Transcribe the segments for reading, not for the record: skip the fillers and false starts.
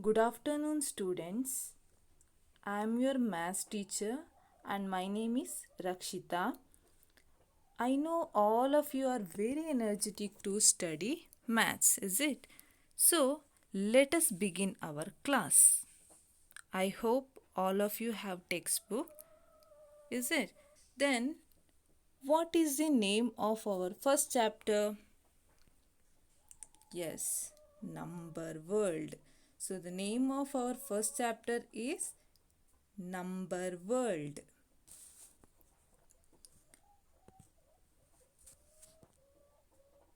Good afternoon, students. I am your maths teacher and my name is Rakshita. I know all of you are very energetic to study maths, is it? So, let us begin our class. I hope all of you have textbook, is it? Then, what is the name of our first chapter? Yes, Number World. So, the name of our first chapter is Number World.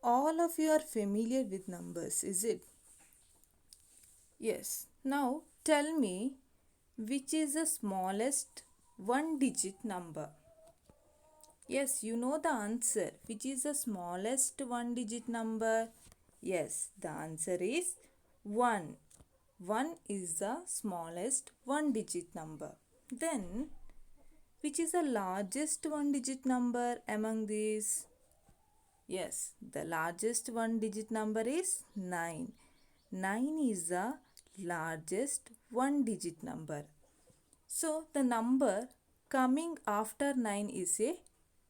All of you are familiar with numbers, is it? Yes. Now tell me which is the smallest one digit number? Yes, you know the answer. Which is the smallest one digit number? Yes, the answer is 1. 1 is the smallest one digit number. Then, which is the largest one digit number among these? Yes, the largest one digit number is 9. 9 is the largest one digit number. So, the number coming after 9 is a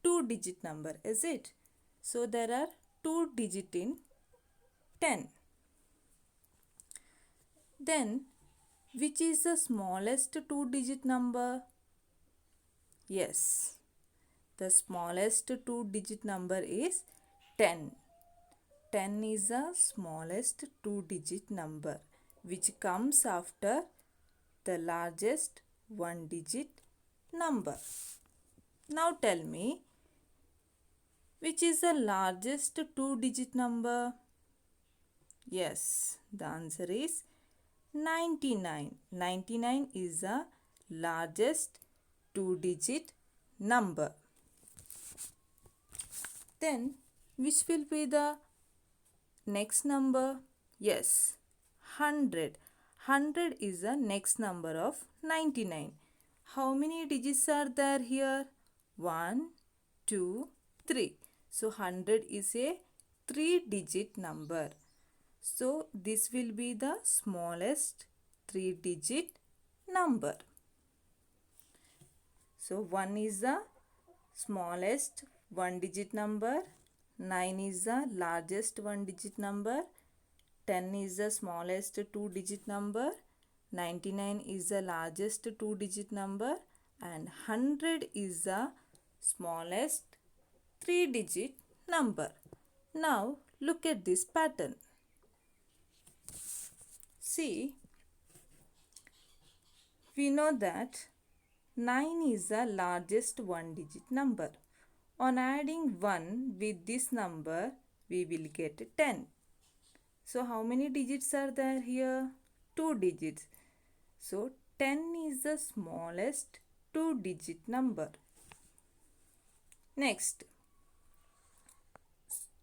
two digit number, is it? So, there are two digit in 10. Then, which is the smallest two digit number? Yes, the smallest two digit number is 10. 10 is the smallest two digit number which comes after the largest one digit number. Now tell me, which is the largest two digit number? Yes, the answer is 99. 99 is the largest two digit number. Then, which will be the next number? Yes, 100. 100 is the next number of 99. How many digits are there here? 1, 2, 3. So 100 is a 3-digit number. So this will be the smallest 3-digit number. So 1 is the smallest 1-digit number. 9 is the largest 1-digit number. 10 is the smallest 2-digit number. 99 is the largest 2-digit number. And 100 is the smallest 3-digit number. Now look at this pattern. See, we know that 9 is the largest 1-digit number. On adding 1 with this number, we will get 10. So how many digits are there here? 2 digits. So 10 is the smallest 2-digit number. Next,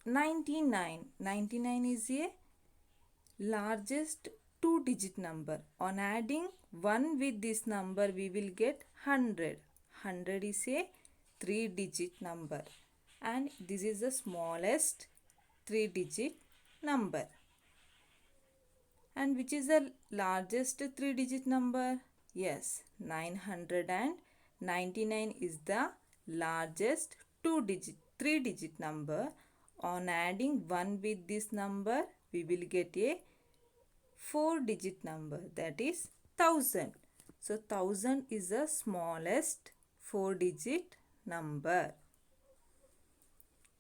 99. 99 is a largest 2-digit number. On adding 1 with this number, we will get 100. 100 is a 3-digit number. And this is the smallest 3-digit number. And which is the largest 3-digit number? Yes, 999 is the largest 3-digit number. On adding 1 with this number, we will get a 4-digit number, that is 1000. So 1000 is the smallest 4-digit number.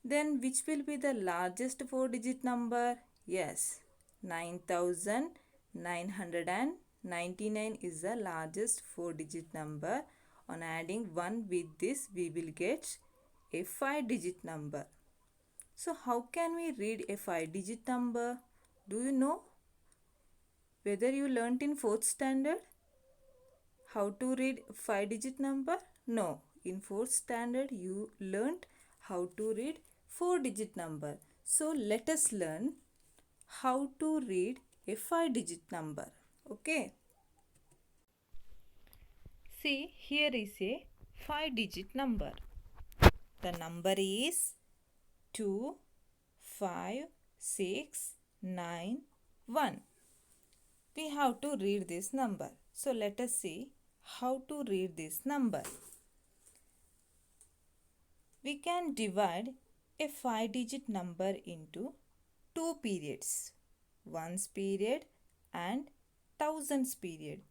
Then which will be the largest 4-digit number? Yes, 9999 is the largest 4-digit number. On adding 1 with this, we will get a 5-digit number. So how can we read a 5-digit number? Do you know? Whether you learnt in 4th standard how to read 5-digit number? No. In 4th standard you learnt how to read 4-digit number. So let us learn how to read a 5-digit number. Okay. See, here is a 5-digit number. The number is 25691. we have to read this number. So let us see how to read this number. We can divide a 5-digit number into two periods, ones period and thousands period.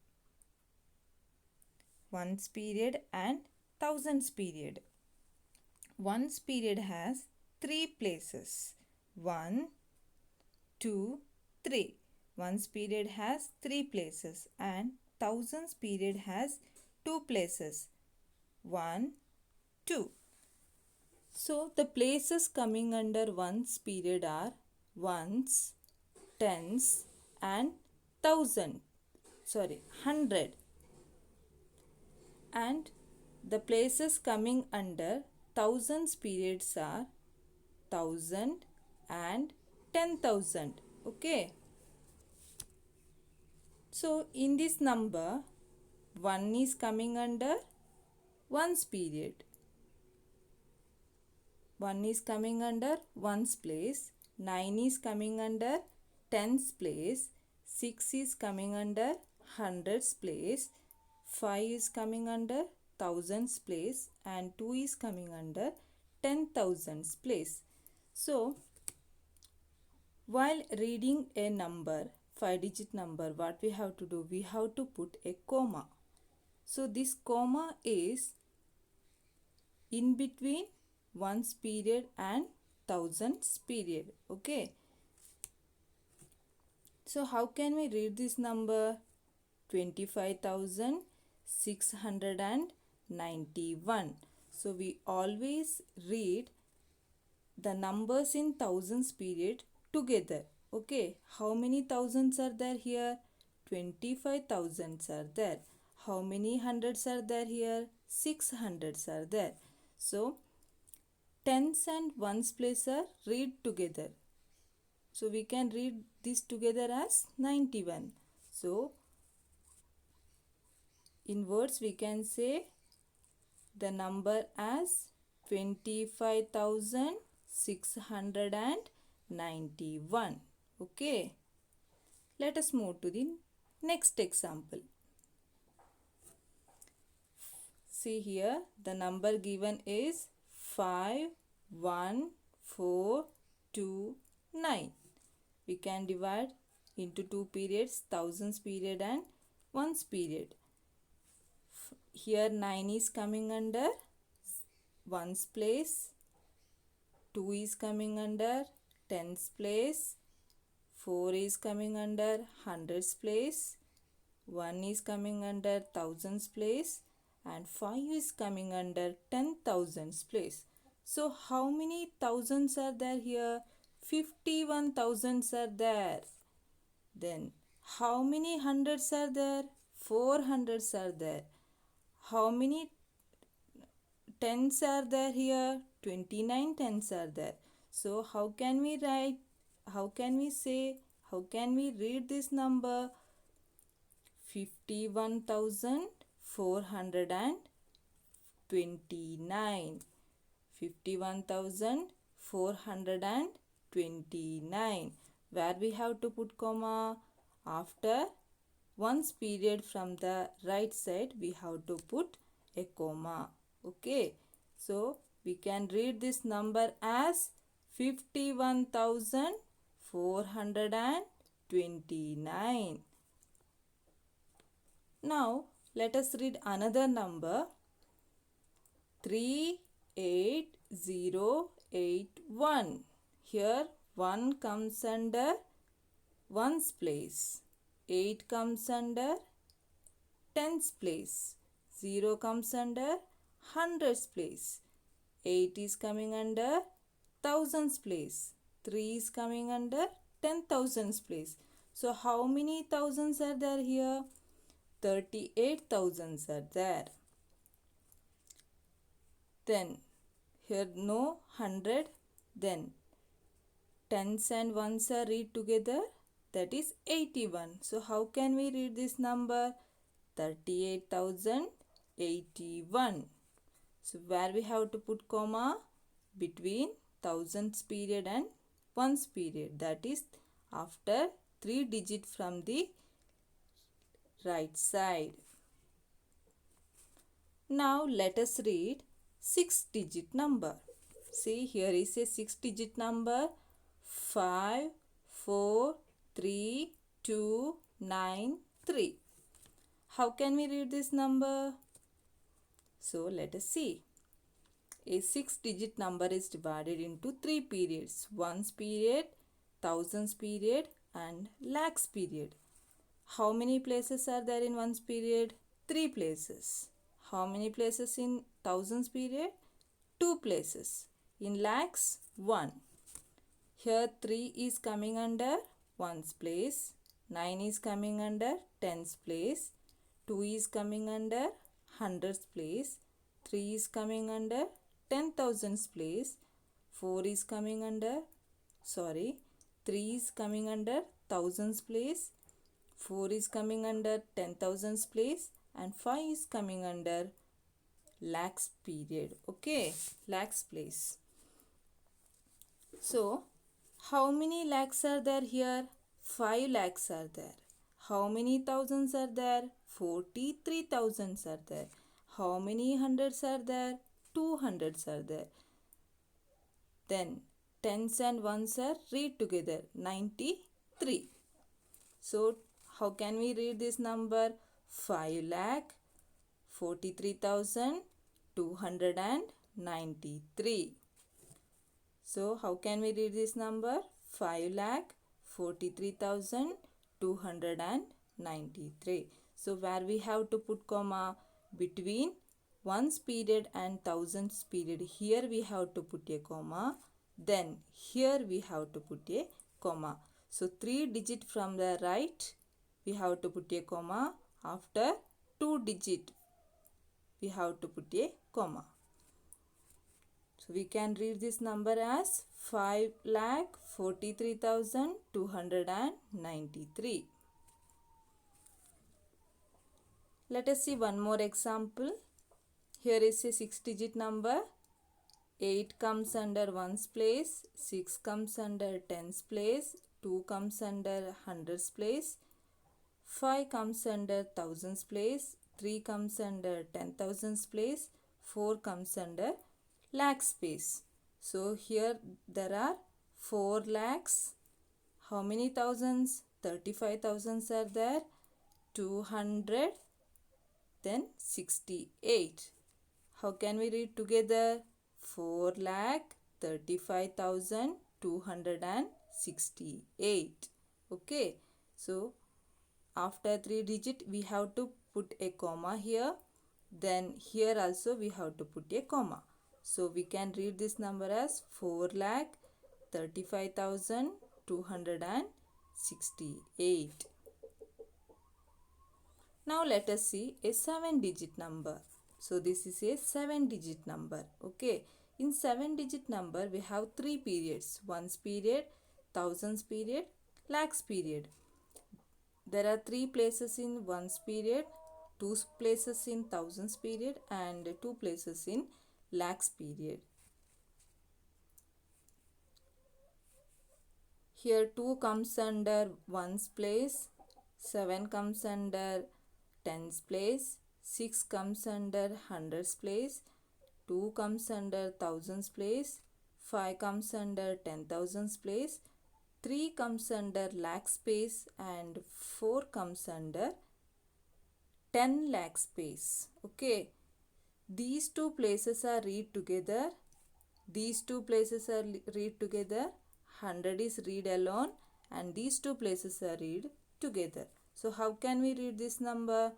Ones period and thousands period. Ones period has three places. 1, 2, 3. Ones period has three places and thousands period has two places. 1, 2. So the places coming under ones period are ones, tens and thousand. Sorry, 100. And the places coming under thousands periods are 1000 and 10,000. Okay. So in this number, 1 is coming under ones period. 1 is coming under ones place. 9 is coming under tens place. 6 is coming under hundreds place. 5 is coming under thousands place and 2 is coming under 10,000s place. So while reading a number, 5-digit number, what we have to do? We have to put a comma. So this comma is in between ones period and thousands period. Okay. So how can we read this number? 25,691. So we always read the numbers in thousands period together. Okay. How many thousands are there here? 25,000s are there. How many hundreds are there here? 600s are there. So tens and ones place are read together. So we can read this together as 91. So in words we can say the number as 25,691. Okay. Let us move to the next example. See here, the number given is 51429. We can divide into two periods, thousands period and ones period. Here 9 is coming under ones place, 2 is coming under tens place, 4 is coming under hundreds place, 1 is coming under thousands place and 5 is coming under 10,000s place. So how many thousands are there here? 51,000s are there. Then how many hundreds are there? 400s are there. How many tens are there here? 29 tens are there. So how can we write? How can we say? How can we read this number? 51,429. 51,429. Where we have to put comma? After ones period from the right side, we have to put a comma. Okay. So we can read this number as 51,429. Now let us read another number, 38081. Here 1 comes under ones place, 8 comes under tens place, 0 comes under hundreds place, 8 is coming under thousands place, 3 is coming under 10,000s place. So how many thousands are there here? 38,000s are there. Then here no 100. Then tens and ones are read together, that is 81. So how can we read this number? 38,081. So where we have to put comma? Between thousands period and ones period, that is after 3 digit from the right side. Now let us read 6-digit number. See, here is a 6-digit number 5 4 3 2 9 3. How can we read this number? So let us see. A 6-digit number is divided into 3 periods: ones period, thousands period and lakhs period. How many places are there in ones period? 3 places. How many places in thousands period? 2 places. In lakhs, 1. Here 3 is coming under ones place, 9 is coming under tens place, 2 is coming under hundreds place, 3 is coming under 10,000s place, 4 is coming under 3 is coming under thousands place, 4 is coming under 10,000s place and 5 is coming under lakhs period. Okay, lakhs place. So, how many lakhs are there here? 5 lakhs are there. How many thousands are there? 43 thousands are there. How many hundreds are there? 2 hundreds are there. Then tens and ones are read together 93. So how can we read this number? 5 lakh 43,293. So how can we read this number? 5 lakh 43,293. So where we have to put comma? Between ones period and thousands period. Here we have to put a comma. Then here we have to put a comma. So 3 digit from the right we have to put a comma. After 2 digit we have to put a comma. So we can read this number as 5,43,293. Let us see one more example. Here is a 6-digit number. 8 comes under ones place, 6 comes under tens place, 2 comes under hundreds place, 5 comes under thousands place, 3 comes under 10,000s place, 4 comes under lakhs space. So here there are 4 lakhs. How many thousands? 35 thousands are there. 200, then 68. How can we read together? 4 lakh 35,268. Okay. So after 3 digit we have to put a comma here. Then here also we have to put a comma. So we can read this number as 4 lakh 35,268. Now let us see a 7-digit number. So this is a 7-digit number. Okay. In 7-digit number we have 3 periods. Ones period, thousands period, lakhs period. There are 3 places in ones period, 2 places in thousands period and 2 places in lakhs period. Here 2 comes under ones place, 7 comes under tens place, 6 comes under hundreds place, 2 comes under thousands place, 5 comes under 10,000s place, 3 comes under lakhs space and 4 comes under 10 lakh space. Okay. These 2 places are read together. These 2 places are read together. 100 is read alone and these 2 places are read together. So how can we read this number?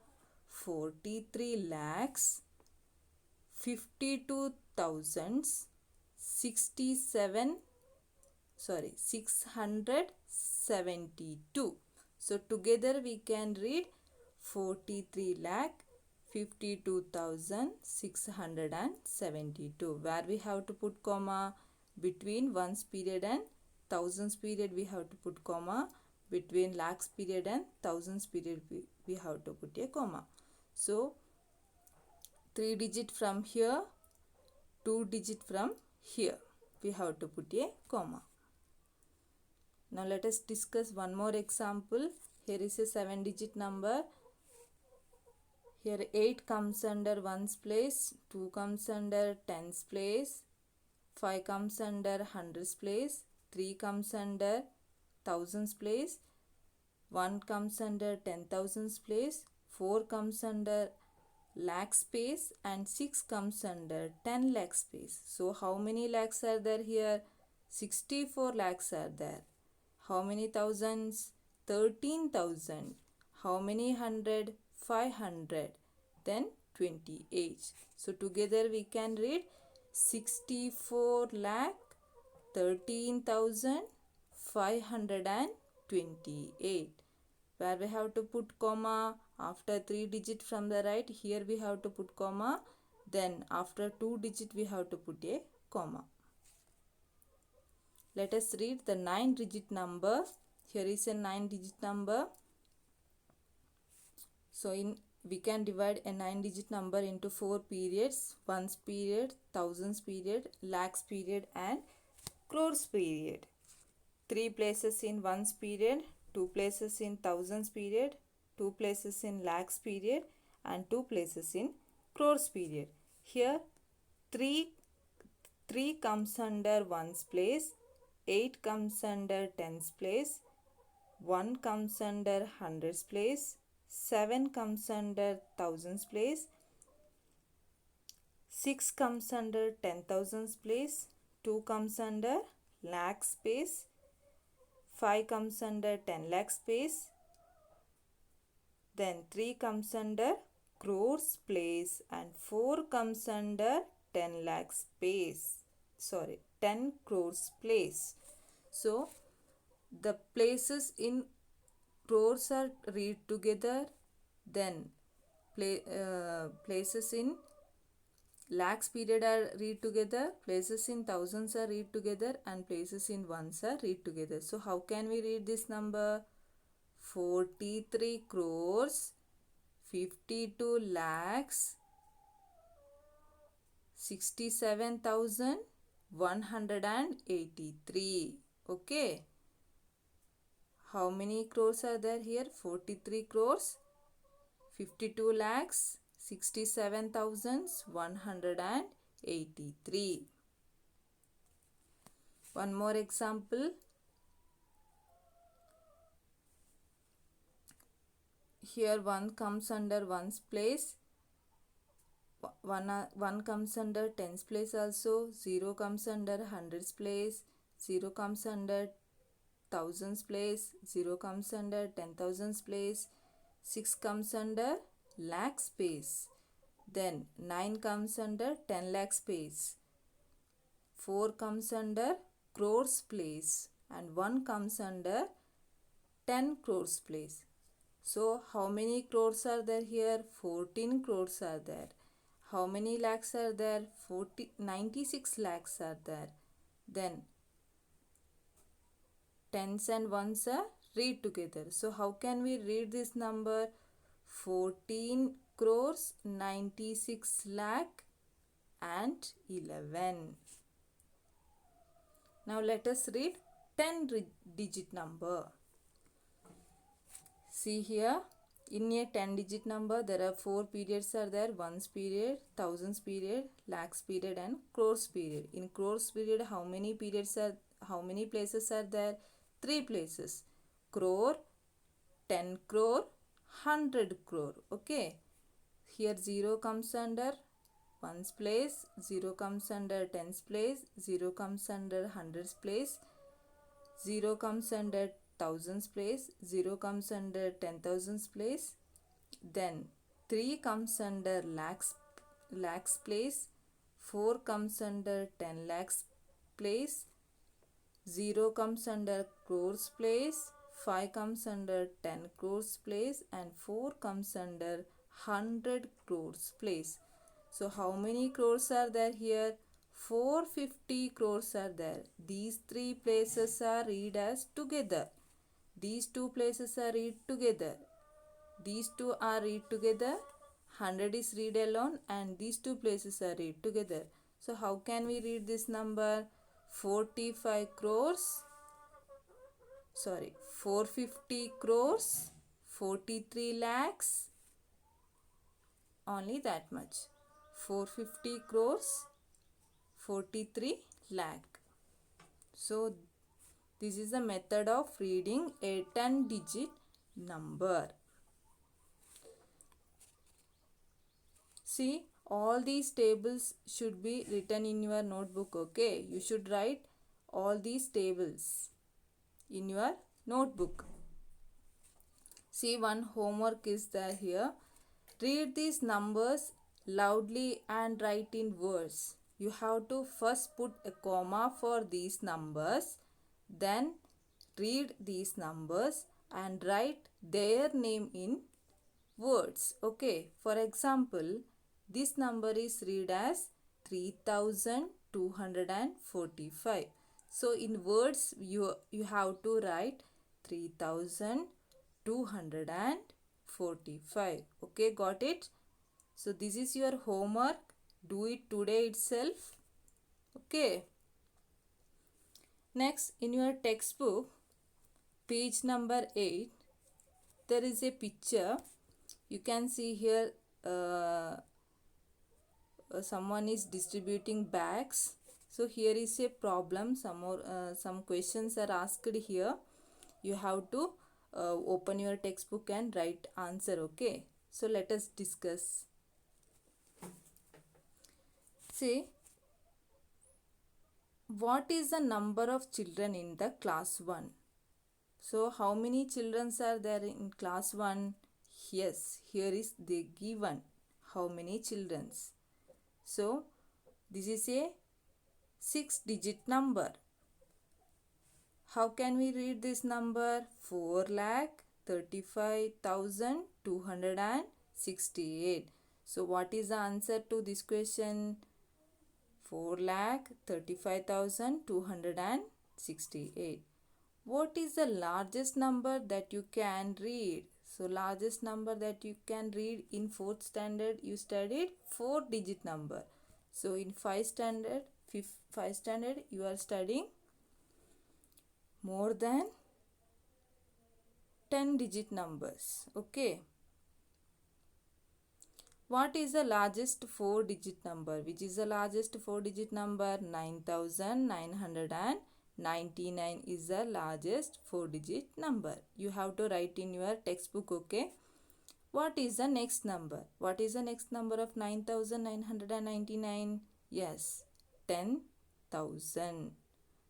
43 lakhs 672. So together we can read 43 lakh 52,672. Where we have to put comma? Between ones period and thousands period we have to put comma. Between lakhs period and thousands period we have to put a comma. So 3 digit from here, 2 digit from here. We have to put a comma. Now let us discuss one more example. Here is a 7-digit number. Here 8 comes under ones place, 2 comes under tens place, 5 comes under hundreds place, 3 comes under thousands place, 1 comes under 10,000s place, 4 comes under lakh space, and 6 comes under 10 lakh space. So how many lakhs are there here? 64 lakhs are there. How many thousands? 13,000. How many hundred? 500. Then 28. So together we can read 64 lakh 13,528. Where we have to put comma after 3 digit from the right. Here we have to put comma. Then after 2 digit we have to put a comma. Let us read the 9-digit number. Here is a 9-digit number. So we can divide a 9-digit number into 4 periods: ones period, thousands period, lakhs period, and crores period. 3 places in ones period, 2 places in thousands period, 2 places in lakhs period, and 2 places in crores period. Here 3 comes under ones place, 8 comes under tens place, 1 comes under hundreds place, 7 comes under thousands place, 6 comes under 10,000s place, 2 comes under lakh space, 5 comes under 10 lakh space, then 3 comes under crores place, and 4 comes under 10 lakh space. 10 crores place. So the places in crores are read together, then places in lakhs period are read together, places in thousands are read together, and places in ones are read together. So how can we read this number? 43 crores 52 lakhs 67,183. Okay. How many crores are there here? 43 crores 52 lakhs 67,183. One more example. Here 1 comes under ones place, 1 comes under tens place also, 0 comes under hundreds place, 0 comes under thousands place, 0 comes under 10,000s place, 6 comes under lakh space, then 9 comes under 10 lakh space, 4 comes under crores place, and 1 comes under 10 crores place. So how many crores are there here? 14 crores are there. How many lakhs are there? 96 lakhs are there. Then tens and ones are read together. So how can we read this number? 14 crores 96 lakh and 11. Now let us read 10-digit number. See here, in a 10-digit number there are 4 periods are there: ones period, thousands period, lakhs period, and crores period. In crores period, how many places are there? 3 places: crore, 10 crore, 100 crore. Okay. Here 0 comes under ones place, 0 comes under tens place, 0 comes under hundreds place, 0 comes under thousands place, 0 comes under 10,000s place, then 3 comes under lakhs place, 4 comes under 10 lakhs place, 0 comes under crores place, 5 comes under 10 crores place, and 4 comes under 100 crores place. So how many crores are there here? 450 crores are there. These 3 places are read as together. These 2 places are read together. These 2 are read together. 100 is read alone, and these 2 places are read together. So how can we read this number? 450 crores 43 lakhs only that much. 450 crores, 43 lakh. So this is the method of reading a 10-digit number. See, all these tables should be written in your notebook, okay? You should write all these tables in your notebook. See, one homework is there here. Read these numbers loudly and write in words. You have to first put a comma for these numbers, then read these numbers and write their name in words. Okay, for example, this number is read as 3245. So in words you have to write 3245. Okay, got it? So this is your homework. Do it today itself. Okay. Next, in your textbook, page number 8, there is a picture. You can see here someone is distributing bags. So here is a problem. Some questions are asked here. You have to open your textbook and write answer. Okay. So let us discuss. See, what is the number of children in the class 1? So how many children are there in class 1? Yes, here is the given. How many children? So this is a 6-digit number. How can we read this number? 4,35,268. So what is the answer to this question? 4,35,268. What is the largest number that you can read? So largest number that you can read in 4th standard, you studied 4-digit number. So in 5th standard, you are studying more than 10-digit numbers. Okay. What is the largest 4-digit number? Which is the largest 4-digit number? 9,999 is the largest 4-digit number. You have to write in your textbook, okay? What is the next number? What is the next number of 9,999? Yes, 10,000.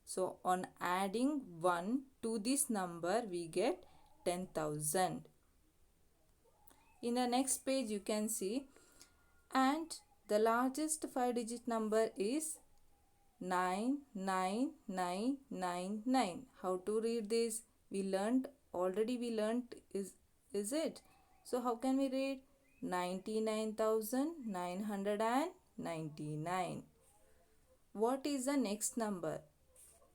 So on adding 1 to this number, we get 10,000. In the next page, you can see, and the largest 5-digit number is 99999. How to read this? We learned is it? So how can we read? 99,999. What is the next number?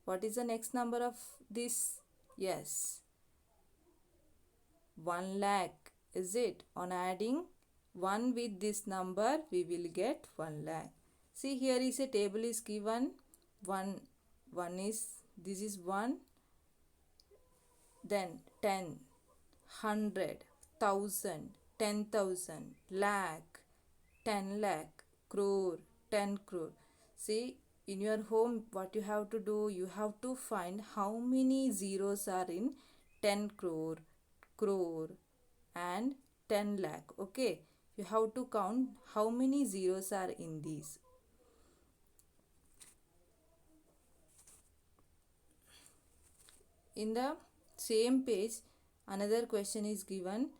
What is the next number of this? Yes, 1 lakh. Is it? On adding 1 with this number, we will get 1 lakh. See, here is a table is given. This is 1, then 10, 100, 1,000, 10,000, lakh, 10 lakh, crore, 10 crore. See, in your home, what you have to do, you have to find how many zeros are in 10 crore, and 10 lakh. Okay, you have to count how many zeros are in these. In the same page, another question is given.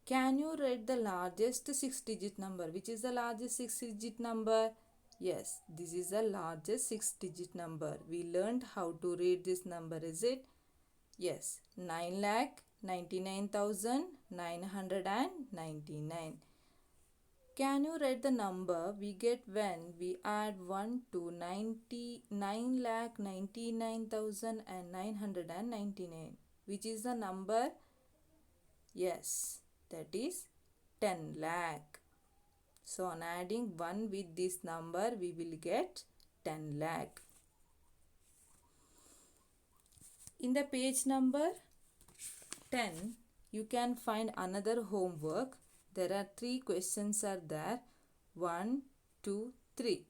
Can you write the largest 6-digit number? Which is the largest 6-digit number? Yes, this is the largest 6-digit number. We learned how to read this number, is it? Yes, 9,99,999. Can you write the number we get when we add 1 to 9,99,999? Which is the number? Yes, that is 10 lakh. So on adding 1 with this number, we will get 10 lakh. In the page number 10, you can find another homework. There are three questions are there. 1, 2, 3.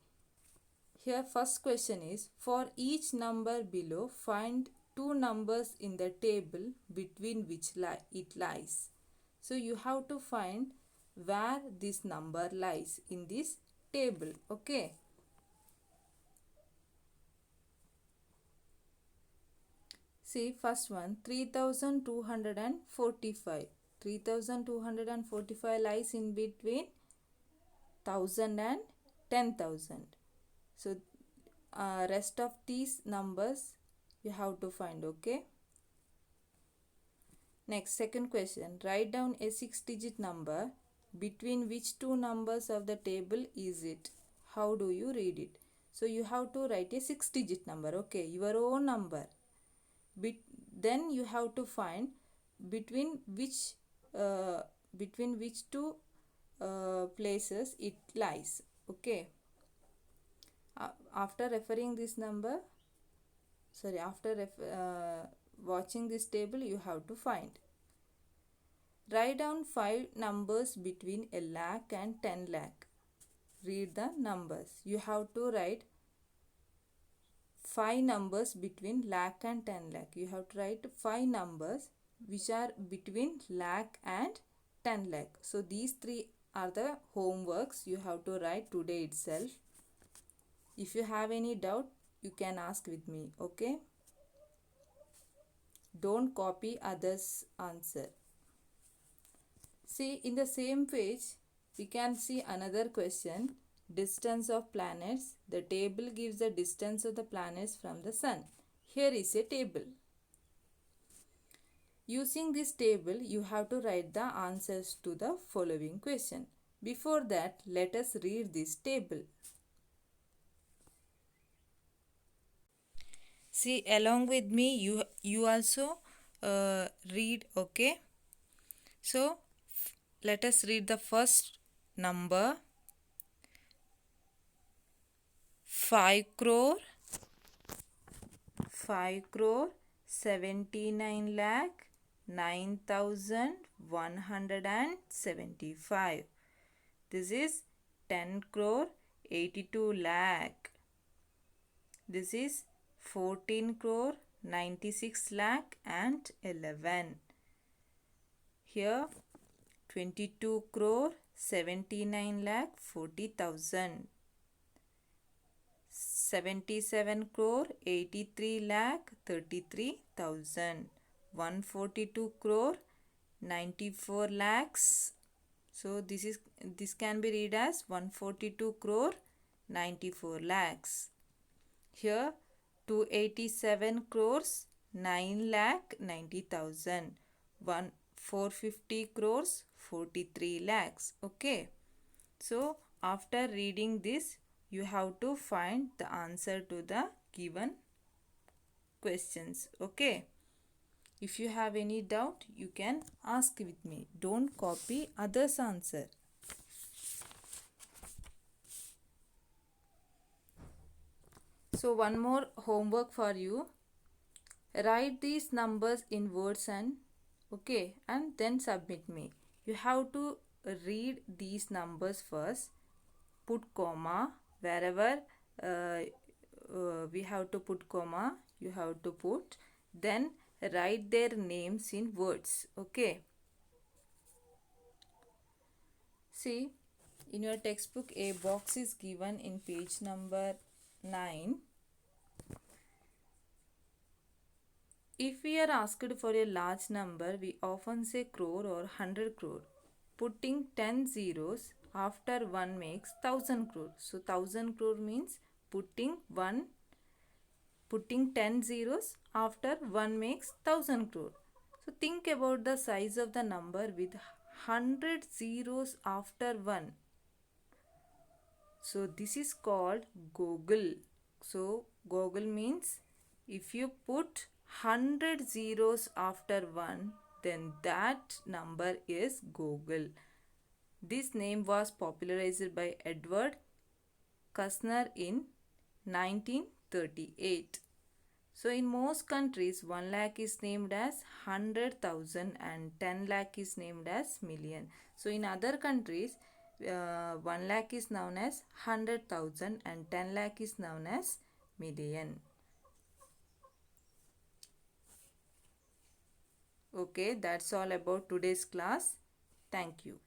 Here first question is, for each number below, find two numbers in the table between which it lies. So you have to find where this number lies in this table. Okay. See first one, 3245. 3245 lies in between 1000 and 10,000. So rest of these numbers you have to find. Okay. Next, second question, write down a 6-digit number. Between which two numbers of the table is it? How do you read it? So you have to write a 6-digit number. Okay, your own number. Then you have to find between which two places it lies. Okay. After referring this number, after watching this table, you have to find. Write down 5 numbers between a lakh and 10 lakh. Read the numbers. You have to write 5 numbers between lakh and 10 lakh. You have to write 5 numbers which are between lakh and 10 lakh. So these 3 are the homeworks you have to write today itself. If you have any doubt, you can ask with me. Okay. Don't copy others' answer. See, in the same page, we can see another question. Distance of planets. The table gives the distance of the planets from the sun. Here is a table. Using this table, you have to write the answers to the following question. Before that, let us read this table. See, along with me, you also read. Okay. So, let us read the first number. 5 crore 79 lakh 9,175. This is 10 crore 82 lakh. This is 14 crore 96 lakh and 11. Here 22 crore 79 lakh 40,000. 77 crore 83 lakh 33,000. 142 crore 94 lakhs. So this can be read as 142 crore 94 lakhs. Here 287 crores 9 lakh 90,000. 450 crores 43 lakhs. Okay. So after reading this, you have to find the answer to the given questions. Okay. If you have any doubt, you can ask with me. Don't copy others' answer. So one more homework for you. Write these numbers in words and then submit me. You have to read these numbers first. Put comma wherever we have to put comma, you have to put. Then write their names in words. Okay. See, in your textbook, a box is given in page number 9. If we are asked for a large number, we often say crore or 100 crore. Putting 10 zeros after 1 makes 1000 crore. So 1000 crore means putting 10 zeros after 1 makes 1000 crore. So think about the size of the number with 100 zeros after 1. So this is called goggle. So goggle means if you put 100 zeros after 1, then that number is goggle. This name was popularized by Edward Kushner in 1938. So in most countries, 1 lakh is named as 100,000 and 10 lakh is named as million. So in other countries, 1 lakh is known as 100,000 and 10 lakh is known as million. Okay, that's all about today's class. Thank you.